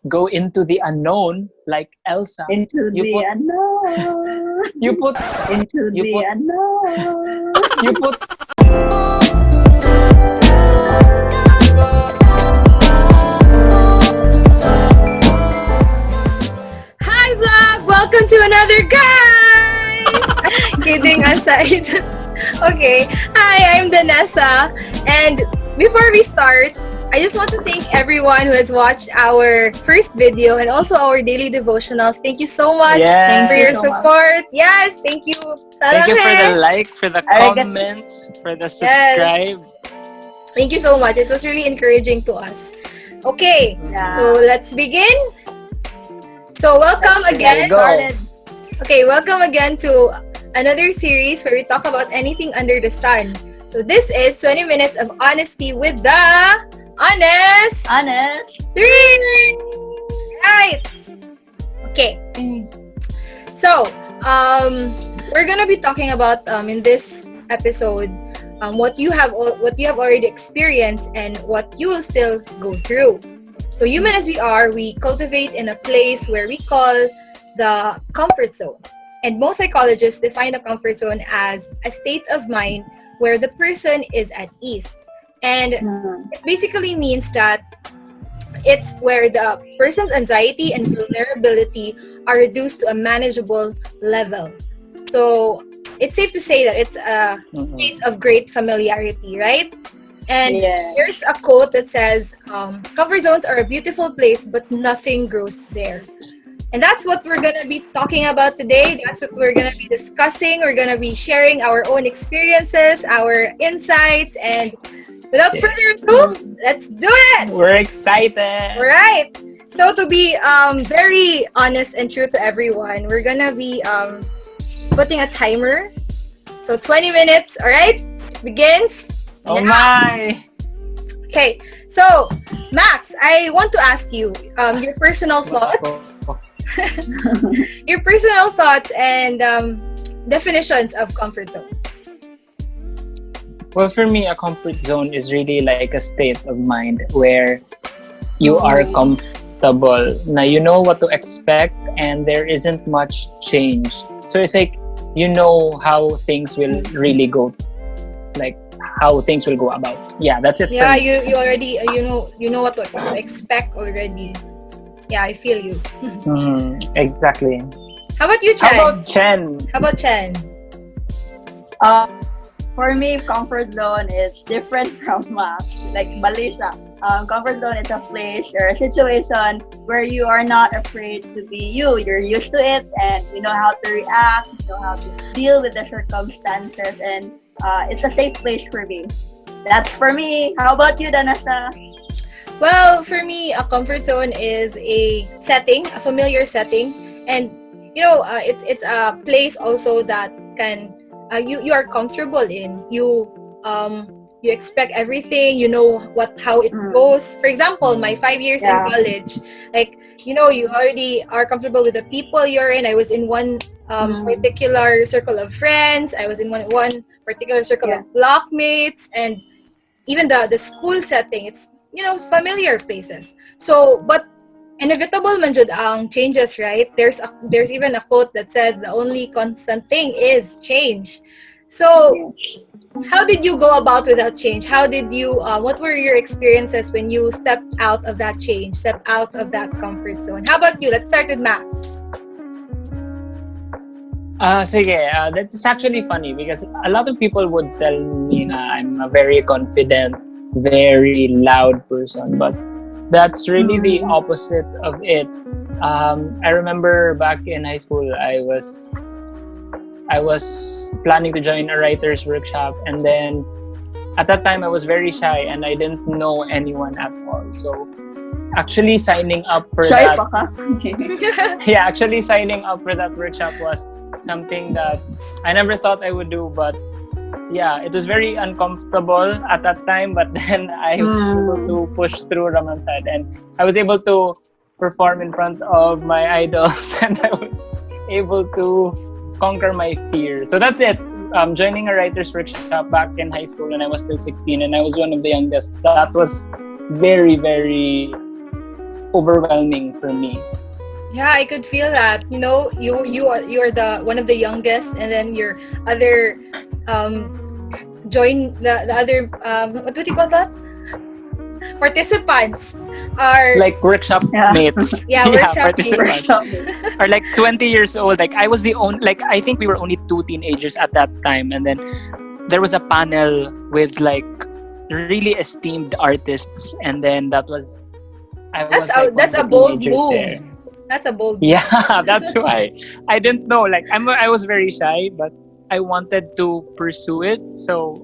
go into the unknown like Elsa. Into the unknown. You put Into you the put unknown. you put Hi vlog! Welcome to another guys! Kidding aside. Okay. Hi, I'm Danessa. And before we start, I just want to thank everyone who has watched our first video and also our daily devotionals. Thank you so much Yes. for your support. Yes, thank you. Thank you for the like, for the Arigato. comments, for the subscribe. Thank you so much. It was really encouraging to us. Okay, Yeah. so let's begin. So welcome again. go. Started. Okay, welcome again to another series where we talk about anything under the sun. So this is 20 minutes of honesty with the honest Honest. three. Right. Okay. So, we're gonna be talking about in this episode what you have already experienced and what you will still go through. So, human as we are, we cultivate in a place where we call the comfort zone. And most psychologists define the comfort zone as a state of mind where the person is at ease. And it basically means that it's where the person's anxiety and vulnerability are reduced to a manageable level. So it's safe to say that it's a place of great familiarity, right? And Yes. there's a quote that says, comfort zones are a beautiful place, but nothing grows there. And that's what we're going to be talking about today. That's what we're going to be discussing. We're going to be sharing our own experiences, our insights, and without further ado, let's do it! We're excited. All right. So to be very honest and true to everyone, we're going to be putting a timer. So 20 minutes, all right? Begins. Oh now. my! Okay. So, Max, I want to ask you your personal thoughts. Your personal thoughts and definitions of comfort zone. Well, for me, a comfort zone is really like a state of mind where you are comfortable. Now, you know what to expect and there isn't much change. So it's like, you know how things will really go, like how things will go about. Yeah, that's it. Yeah, for me. you already you know what to expect already. Yeah, I feel you. Exactly. How about you, Chen? How about Chen? For me, comfort zone is different from like Malaysia. Comfort zone is a place or a situation where you are not afraid to be you. You're used to it and you know how to react, you know how to deal with the circumstances, and it's a safe place for me. That's for me. How about you, Danessa? Well, for me, a comfort zone is a setting, a familiar setting, and you know, it's a place also that can you are comfortable in. You expect everything. You know how it goes. For example, my 5 years in college, like you know, you already are comfortable with the people you're in. I was in one particular circle of friends. I was in one particular circle of blockmates, and even the school setting. It's you know, familiar places. So, but inevitable man jud ang changes, right? There's even a quote that says the only constant thing is change. So, how did you go about with that change? How did you? What were your experiences when you stepped out of that change, stepped out of that comfort zone? How about you? Let's start with Max. Sige, that's actually funny because a lot of people would tell me na I'm a very confident, very loud person, but that's really the opposite of it. I remember back in high school, I was planning to join a writer's workshop, and then at that time I was very shy and I didn't know anyone at all. So actually signing up for Shy that, pa ka? yeah, actually signing up for that workshop was something that I never thought I would do, but yeah, it was very uncomfortable at that time, but then I was able to push through, Raman said, and I was able to perform in front of my idols and I was able to conquer my fear. So that's it. Joining a writer's workshop back in high school when I was still 16 and I was one of the youngest. That was very, very overwhelming for me. Yeah, I could feel that. You know, you are the one of the youngest, and then your other join the other what do you call that? Participants are Like workshop Yeah. mates. yeah, workshop participants. mates. Workshop. Are like 20 years old. Like I was the only, like I think we were only two teenagers at that time, and then there was a panel with like really esteemed artists, and then I was like one That's of a the bold teenagers there. move. That's a bold move. Yeah, that's why I didn't know. Like I was very shy, but I wanted to pursue it, so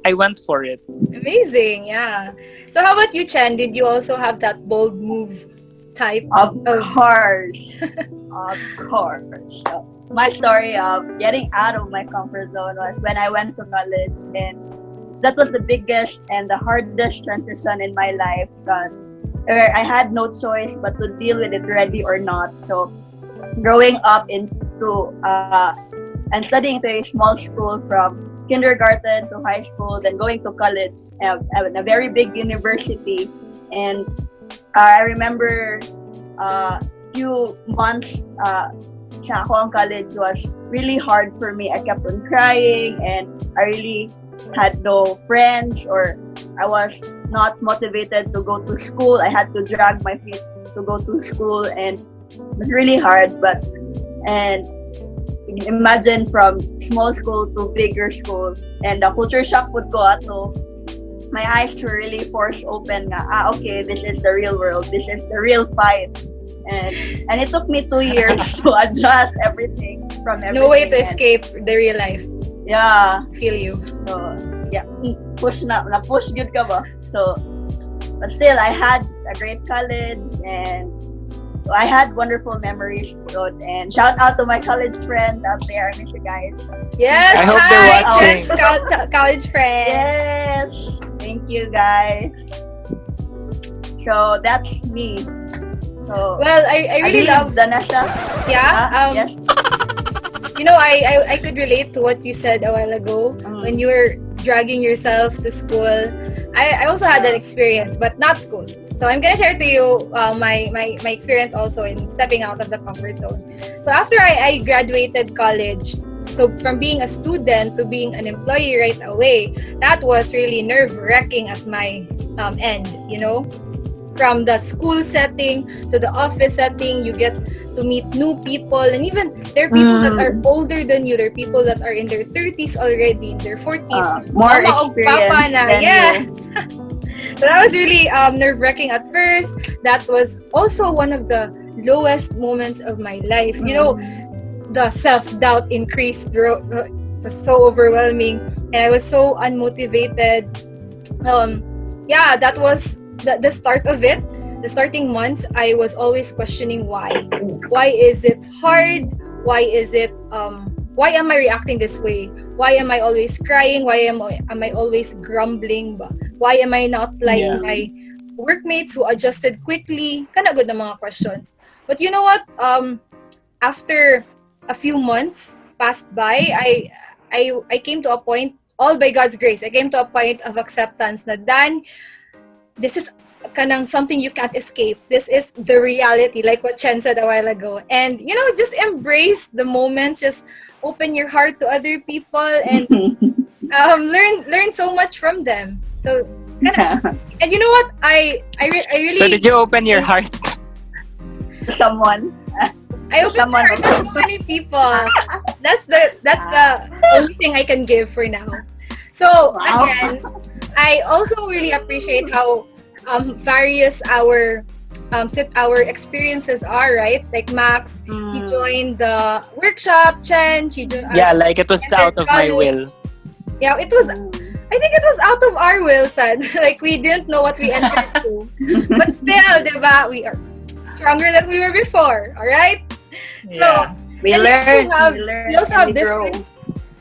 I went for it. Amazing, yeah. So how about you, Chen? Did you also have that bold move type Of of course. Of course. So, my story of getting out of my comfort zone was when I went to college, and that was the biggest and the hardest transition in my life, where I had no choice but to deal with it ready or not. So growing up into and studying to a small school from kindergarten to high school, then going to college at a very big university. And I remember few months sa akong college was really hard for me. I kept on crying, and I really had no friends, or I was not motivated to go to school. I had to drag my feet to go to school, and it was really hard. And imagine from small school to bigger school, and the culture shock would go ato. My eyes were really forced open nga, okay, this is the real world, this is the real fight. And it took me 2 years to adjust everything from everything. no way to escape the real life? Yeah. Feel you. So, yeah, push good ka ba? So, but still, I had a great college, and I had wonderful memories. And shout out to my college friends out there. I miss you guys. Yes, I hope hi, they're watching. Chen's college friend. Yes, thank you guys. So that's me. So Well, I really love Danessa. yeah. Yes. You know, I could relate to what you said a while ago when you were dragging yourself to school. I also had that experience, but not school. So I'm gonna share to you my experience also in stepping out of the comfort zone. So after I graduated college, so from being a student to being an employee right away, that was really nerve-wracking at my end, you know? From the school setting to the office setting, you get to meet new people, and even there are people that are older than you. There are people that are in their 30s already, in their 40s. More Mama o papa experience na, than yes. you. So that was really nerve-wracking at first. That was also one of the lowest moments of my life. You know, the self-doubt increased through. It was so overwhelming, and I was so unmotivated. Yeah, that was the start of it. The starting months, I was always questioning why. Why is it hard? Why is it why am I reacting this way? Why am I always crying? Why am I always grumbling? Why am I not like my workmates who adjusted quickly? Kana good na mga questions. But you know what? After a few months passed by, I came to a point, all by God's grace, I came to a point of acceptance na Dan, this is kanang something you can't escape. This is the reality, like what Chen said a while ago. And, you know, just embrace the moments, just open your heart to other people, and learn so much from them. So, and you know what? I really... So did you open your heart? Someone. I opened my heart to so many people. That's the only thing I can give for now. So, again, I also really appreciate how various our experiences are, right? Like Max, he joined the workshop. Chen, she joined. Yeah, like it was out of my will. Yeah, it was. I think it was out of our will, sad. Like we didn't know what we entered to, but still, diba, we are stronger than we were before. All right. Yeah. So We also have different.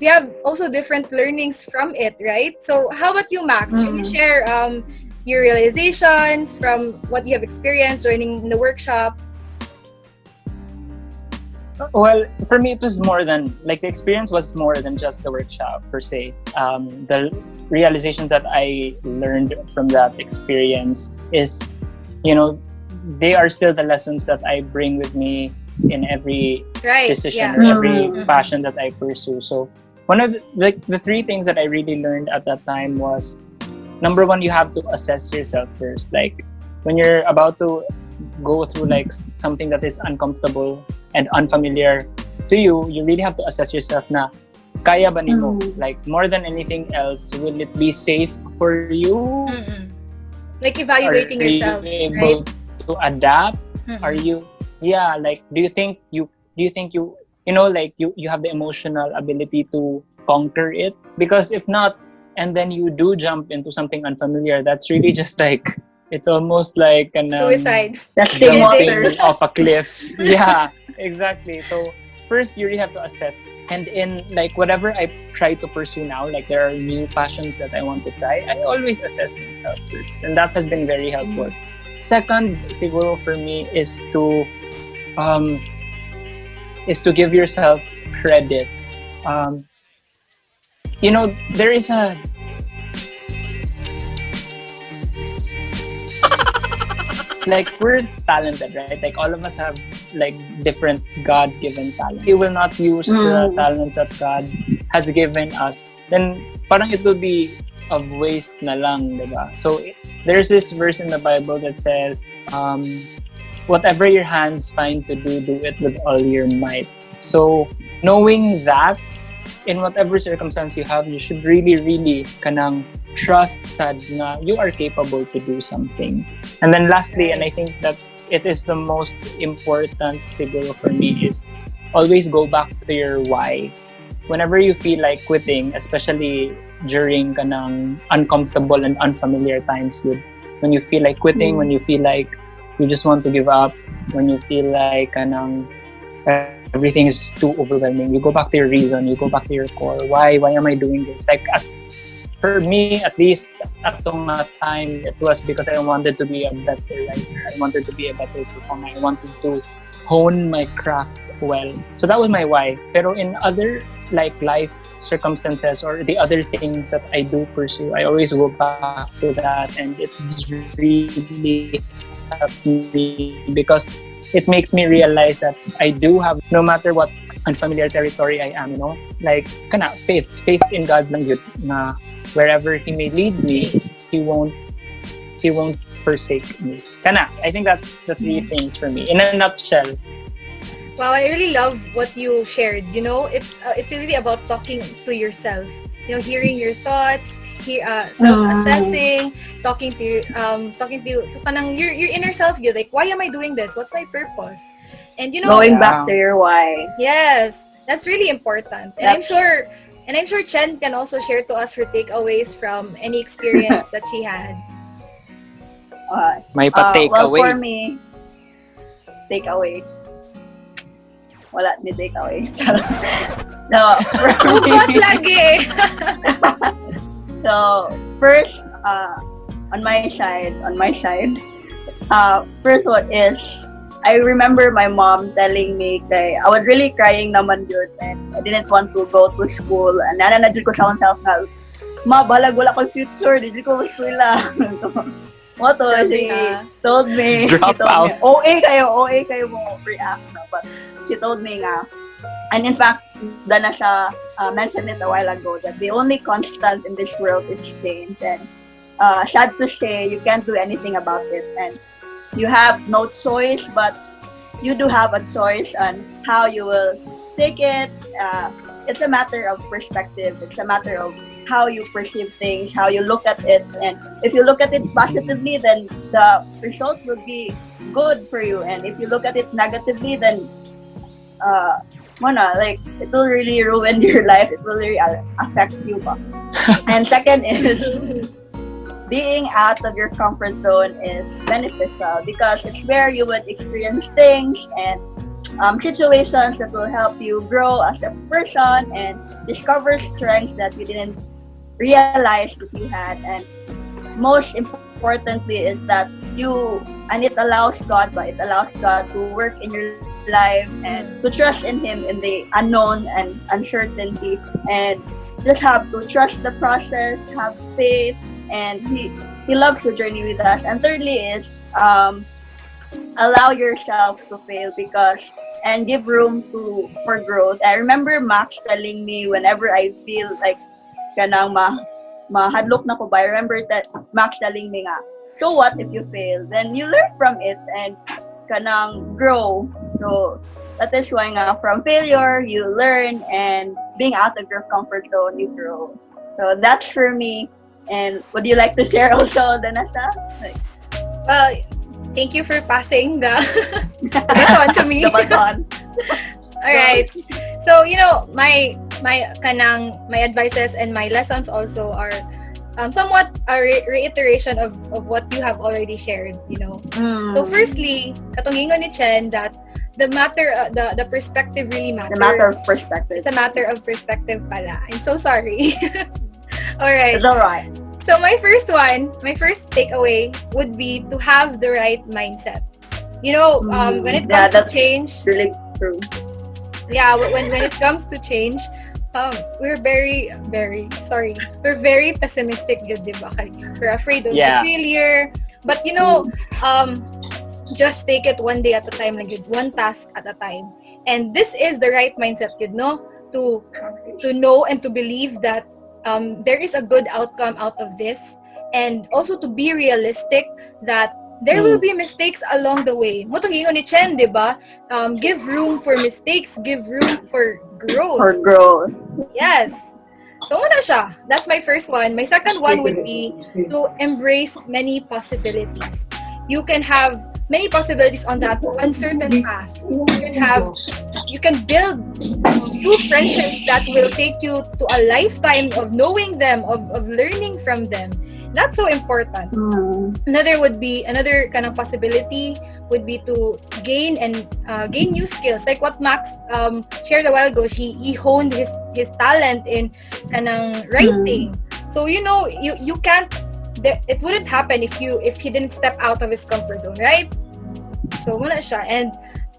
We have also different learnings from it, right? So how about you, Max? Can you share your realizations from what you have experienced joining the workshop? Well, for me, it was more than, like, the experience was more than just the workshop per se. The realizations that I learned from that experience is, you know, they are still the lessons that I bring with me in every Right. decision Yeah. or every Mhm. passion that I pursue. So one of the three things that I really learned at that time was, number one, you have to assess yourself first. Like when you're about to go through like something that is uncomfortable and unfamiliar to you, you really have to assess yourself na kaya ba nimo? Like more than anything else, will it be safe for you? Mm-mm. Like evaluating Are you yourself, able right? to adapt? Are Mm-mm. you, yeah, like do you think you like you have the emotional ability to conquer it? Because if not, and then you do jump into something unfamiliar, that's really just like, it's almost like an Suicide. Testing jumping waters. off a cliff. Yeah, exactly. So first you really have to assess, and in like whatever I try to pursue now, like there are new passions that I want to try, I always assess myself first, and that has been very helpful. Second, siguro for me um is to give yourself credit. um there is a, like, we're talented, right? Like all of us have like different God-given talent. We will not use the talents that God has given us, then parang it will be of waste na lang, diba? So there's this verse in the Bible that says, whatever your hands find to do, do it with all your might. So knowing that in whatever circumstance you have, you should really, really kanang trust sad na you are capable to do something. And then lastly, and I think that it is the most important siguro for me, is always go back to your why. Whenever you feel like quitting, especially during kanang uncomfortable and unfamiliar times, when you feel like quitting, when you feel like you just want to give up, when you feel like kanang everything is too overwhelming, you go back to your reason, you go back to your core. Why am I doing this? Like for me, at least at that time, it was because I wanted to be a better writer. I wanted to be a better performer. I wanted to hone my craft well. So that was my why. Pero in other like life circumstances or the other things that I do pursue, I always go back to that, and it really helped me because it makes me realize that I do have, no matter what unfamiliar territory I am, like kana faith in God lang yun, na wherever He may lead me, He won't forsake me. Kana, I think that's the three things for me in a nutshell. Wow, I really love what you shared. It's really about talking to yourself. Hearing your thoughts, self-assessing, talking to kanang your inner self. You're like, why am I doing this? What's my purpose? And Going back to your why. yes, that's really important. And I'm sure Chen can also share to us her takeaways from any experience that she had. May pa-take well, away. for me, takeaway. Wala ni takeaway. No. Ugot lagi! So, first, on my side, first one is, I remember my mom telling me kay I was really crying naman yun, and I didn't want to go to school. And nananadjud ko sa akong self na, ma, balag wala ko future, di ko eskwela. What was she told me? Drop out. OA kayo mo react na. But she told me nga, and in fact, Danessa mentioned it a while ago, that the only constant in this world is change. And sad to say, you can't do anything about it. And you have no choice, but you do have a choice on how you will take it. It's a matter of perspective. It's a matter of how you perceive things, how you look at it. And if you look at it positively, then the results will be good for you. And if you look at it negatively, then it will really ruin your life. It will really affect you. And second is, being out of your comfort zone is beneficial because it's where you would experience things and situations that will help you grow as a person and discover strengths that you didn't realize that you had. And most importantly is that it allows God to work in your life and to trust in Him in the unknown and uncertainty, and just have to trust the process, have faith, and He loves to journey with us. And thirdly is allow yourself to fail because and give room to for growth. I remember Max telling me whenever I feel like kanang mahadlok na ko ba, I remember that Max telling me nga, so what if you fail? Then you learn from it and kanang grow. So that is why nga from failure you learn and being out of your comfort zone you grow. So that's for me. And would you like to share also, Danessa? Well, thank you for passing the baton to me. The baton. All right. So, my advices and my lessons also are somewhat a reiteration of what you have already shared, So firstly, katungingon ni Chen that the perspective really matters. The matter of perspective. It's a matter of perspective pala. I'm so sorry. All right. It's all right. So my first takeaway would be to have the right mindset. When it comes to change, really true. Yeah, when it comes to change, we're very we're very pessimistic, yun, diba? We're afraid of the failure. But just take it one day at a time, like one task at a time. And this is the right mindset, to know and to believe that there is a good outcome out of this, and also to be realistic that there will be mistakes along the way. Motong ingon ni Chen, diba? Give room for mistakes, give room for growth. For growth. Yes. So, una siya. That's my first one. My second one would be to embrace many possibilities. You can have many possibilities on that uncertain path. You can build new friendships that will take you to a lifetime of knowing them, of learning from them. That's so important. Another kind of possibility would be to gain new skills, like what Max shared a while ago. He honed his talent in kanang writing. So you can't. It wouldn't happen if he didn't step out of his comfort zone, right? So muna siya. And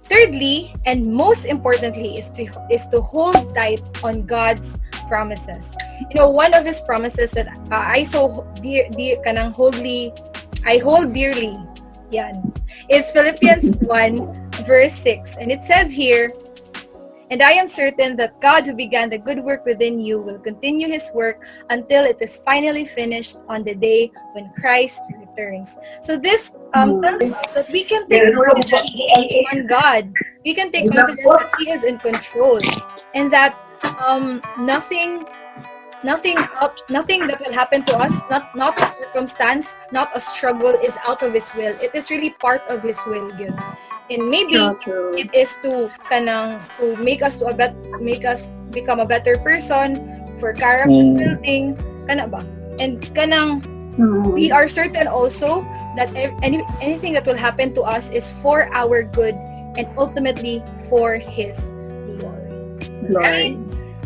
thirdly, and most importantly, is to hold tight on God's promises. One of His promises that I so I hold dearly, is Philippians 1 verse 6, and it says here, "And I am certain that God who began the good work within you will continue His work until it is finally finished on the day when Christ returns." So this tells us that we can take confidence on God. We can take confidence that He is in control, and that nothing that will happen to us, not a circumstance, not a struggle, is out of His will. It is really part of His will, yun. And maybe it is to make us become a better person, for character building, kana ba? And we are certain also that anything that will happen to us is for our good and ultimately for His glory. Right?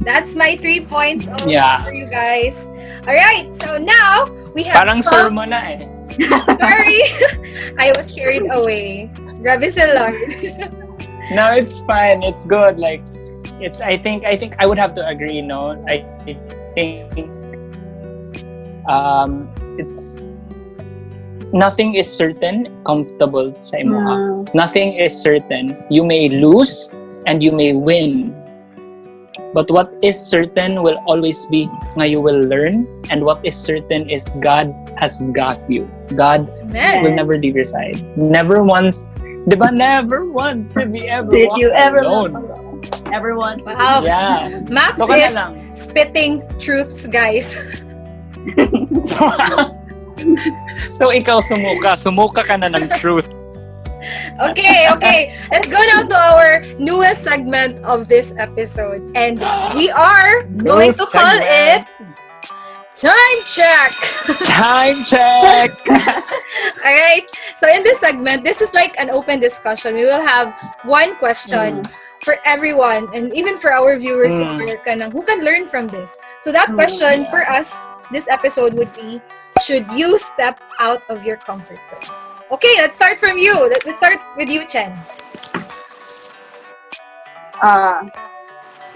That's my 3 points also for you guys. Alright, so now we have parang sermon na eh. Sorry, I was carried away. Grabe si Lord. No, it's fine. It's good. Like, I think I would have to agree. No, I think it's nothing is certain. Comfortable sa imo. Nothing is certain. You may lose and you may win. But what is certain will always be nga you will learn, and what is certain is God has got you. God will never leave your side. Never once, diba? Never once did we ever Did walk you ever alone. Ever once? Wow. Yeah. Max So, is lang. spitting truths, guys. So ikaw sumuka ka na ng truth. Okay. Let's go now to our newest segment of this episode. And we are going to call it Time Check! Time check! Alright, so in this segment, this is like an open discussion. We will have one question for everyone, and even for our viewers who can learn from this. So that question for us, this episode would be, should you step out of your comfort zone? Okay, let's start from you. Let's start with you, Chen.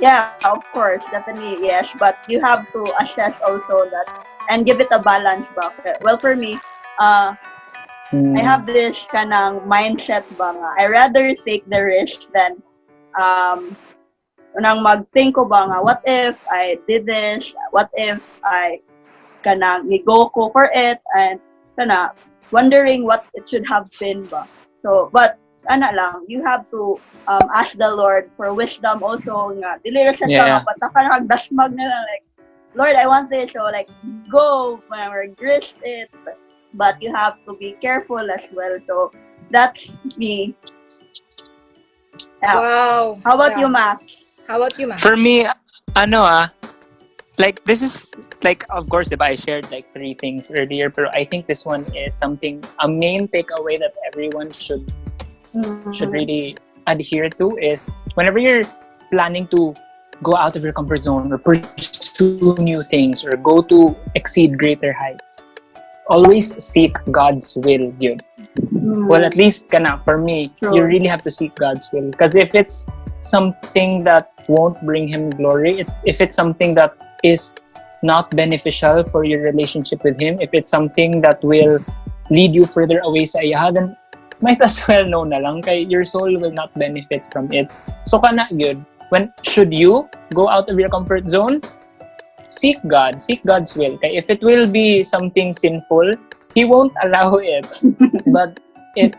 Yeah, of course, definitely yes. But you have to assess also that and give it a balance back. Well, for me, I have this kanang mindset ba nga. I rather take the risk than nang mag-think ko ba nga, what if I did this? What if I kanang go ko for it? And wondering what it should have been ba. So, but you have to ask the Lord for wisdom also nga. Dili ra sa nga pataka nagdasmag na lang like, Lord, I want this. So like, go, grist it. But you have to be careful as well. So that's me. Yeah. Wow. How about you, Max? For me, like this is like, of course, if I shared like 3 things earlier, but I think this one is a main takeaway that everyone should really adhere to is whenever you're planning to go out of your comfort zone or pursue new things or go to exceed greater heights, always seek God's will, yun. Well, at least for me, you really have to seek God's will. Because if it's something that won't bring Him glory, if it's something that is not beneficial for your relationship with Him, if it's something that will lead you further away sa iya, then might as well no na lang, kay your soul will not benefit from it. So good. Should you go out of your comfort zone? Seek God's will. Kay if it will be something sinful, He won't allow it. But if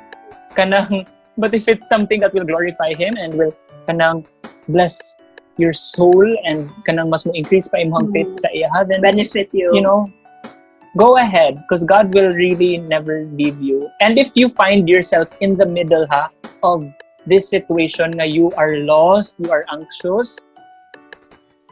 it's something that will glorify Him and will bless your soul and mas mo increase pa imong faith sa iya, then benefit you. Go ahead, because God will really never leave you. And if you find yourself in the middle of this situation na you are lost, you are anxious,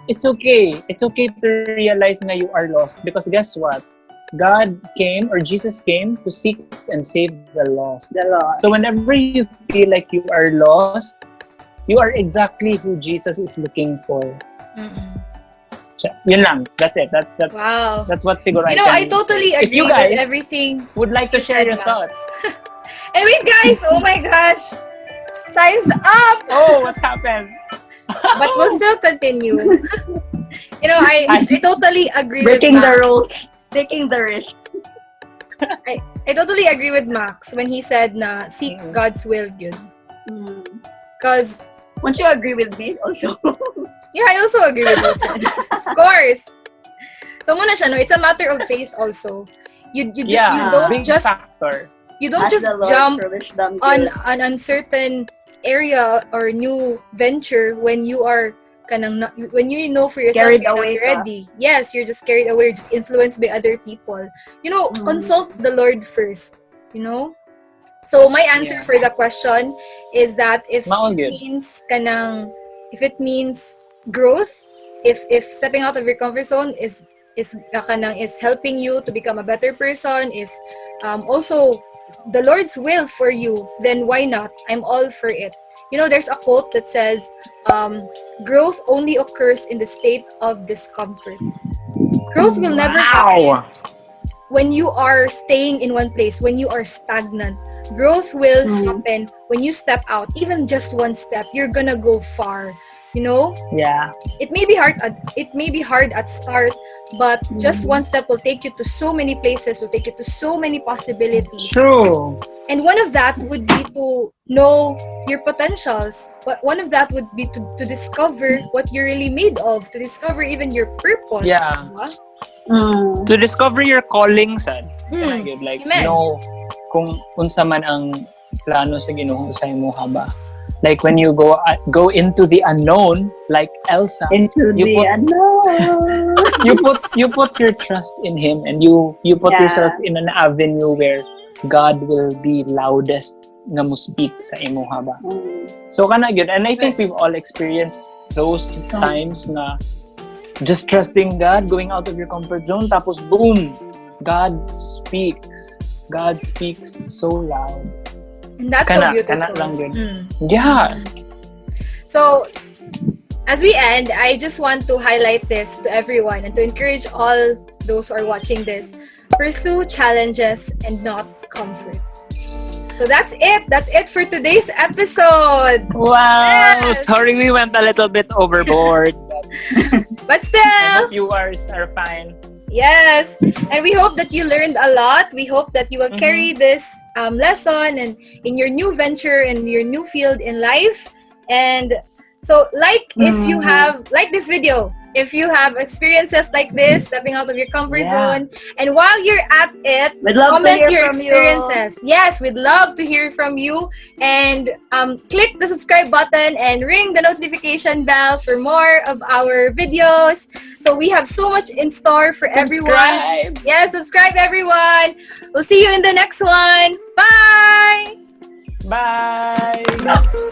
it's okay. It's okay to realize na you are lost, because guess what? God came, or Jesus came, to seek and save the lost. So whenever you feel like you are lost, you are exactly who Jesus is looking for. Yun lang. That's it. That's wow. That's what siguro I totally agree you guys with everything. Would like to share your thoughts. And wait, guys, oh my gosh, time's up. Oh, what's happened? But we'll still continue. I totally agree. Breaking with the rules, taking the risk. I totally agree with Max when he said na seek God's will, yun. Because won't you agree with me also? Yeah, I also agree with you, Chen. Of course. So muna siya, it's a matter of faith also. You don't just factor. You don't just jump on an uncertain area or new venture when you are when you know for yourself carried you're away not ready. Yes, you're just carried away, you're just influenced by other people. Consult the Lord first. So my answer for the question is that if it means growth, if stepping out of your comfort zone is helping you to become a better person, is also the Lord's will for you, then why not? I'm all for it. There's a quote that says, growth only occurs in the state of discomfort. Growth will never happen when you are staying in one place, when you are stagnant. Growth will happen when you step out, even just one step. You're gonna go far. Yeah. It may be hard at start, but just one step will take you to so many places, will take you to so many possibilities. True. And one of that would be to know your potentials. But one of that would be to discover what you're really made of, to discover even your purpose. Yeah. To discover your calling, sad. Like, know kung unsa man ang plano sa Ginoo sa imo haba. Like when you go into the unknown, like Elsa, unknown. you put your trust in Him, and you put yourself in an avenue where God will be loudest nga mo speak sa imo haba. So good. And I think we've all experienced those times na just trusting God, going out of your comfort zone, tapos boom, God speaks so loud. And that's so beautiful. Lang good. Yeah. So, as we end, I just want to highlight this to everyone and to encourage all those who are watching this. Pursue challenges and not comfort. So that's it. That's it for today's episode. Wow. Yes. Sorry we went a little bit overboard. But still. The viewers are fine. Yes, and we hope that you learned a lot. We hope that you will carry this lesson and in your new venture and your new field in life. And so, if you have this video, if you have experiences like this, stepping out of your comfort zone, and while you're at it, We'd love to comment hear your from you. experiences. Yes, we'd love to hear from you. And click the subscribe button and ring the notification bell for more of our videos. So we have so much in store for everyone. Yeah, subscribe everyone. We'll see you in the next one. Bye! Bye!